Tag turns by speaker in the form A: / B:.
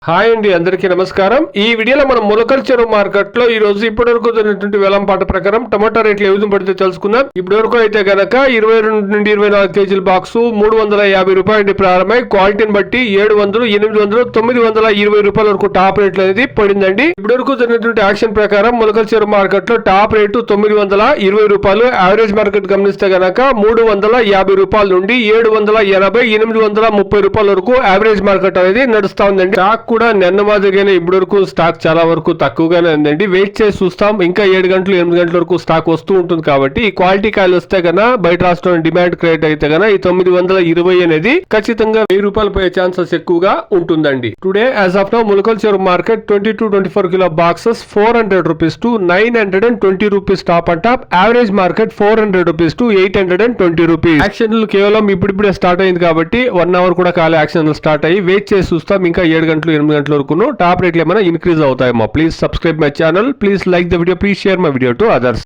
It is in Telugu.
A: హాయ్ అండి, అందరికీ నమస్కారం. ఈ వీడియోలో మనం ములకల్ చెరువు మార్కెట్ లో ఈ రోజు ఇప్పటి వరకు జరిగినటువంటి వేలంపాట ప్రకారం టమాటా రేట్లు ఏ విధంగా పడితే తెలుసుకుందాం. ఇప్పటి వరకు అయితే గనక 22 నుండి 24 కేజీల బాక్స్ 350 రూపాయల ప్రారంభమై క్వాలిటీని బట్టి 700, 800, 920 రూపాయల వరకు టాప్ రేట్లు అనేది పడిందండి. ఇప్పటి వరకు జరిగినటువంటి యాక్షన్ ప్రకారం ములకల్ చెరువు మార్కెట్ లో టాప్ రేటు 920 రూపాయలు, యావరేజ్ మార్కెట్ గమనిస్తే గనక 350 రూపాయల నుండి 780, 830 రూపాయల వరకు యావరేజ్ మార్కెట్ అనేది నడుస్తా ఉందండి. స్టాక్ కూడా నిన్న మాదిరిగానే ఇప్పటి వరకు స్టాక్ చాలా వరకు తక్కువగానే ఉందండి. వెయిట్ చేసి చూస్తాం, ఇంకా 7 గంటలు 8 గంటల వరకు స్టాక్ వస్తూ ఉంటుంది. కాబట్టి ఈ క్వాలిటీ కాయలు వస్తే కన్నా బయట రాష్ట్రం డిమాండ్ క్రియేట్ అయితే కన్నా ఈ 920 అనేది ఖచ్చితంగా 1000 రూపాయలు పోయే ఛాన్సెస్ ఎక్కువగా ఉంటుందండి. Today as of now Mulakalacheruvu market 22-24 kilo boxes 400 rupees to 920 rupees top and top. Average market 400 rupees to 820 rupees. యాక్షన్లు కేవలం ఇప్పుడిప్పుడే స్టార్ట్ అయింది కాబట్టి 1 అవర్ కూడా కాలే యాక్షన్లు స్టార్ట్ అయ్యి. వెయిట్ చేసి చూస్తాం, ఇంకా 7 గంటలు 8 గంటల వరకు టాప్ రేట్లు ఏమైనా ఇంక్రీజ్ అవుతాయేమో. Please subscribe my channel, please like the video, please share my video to others.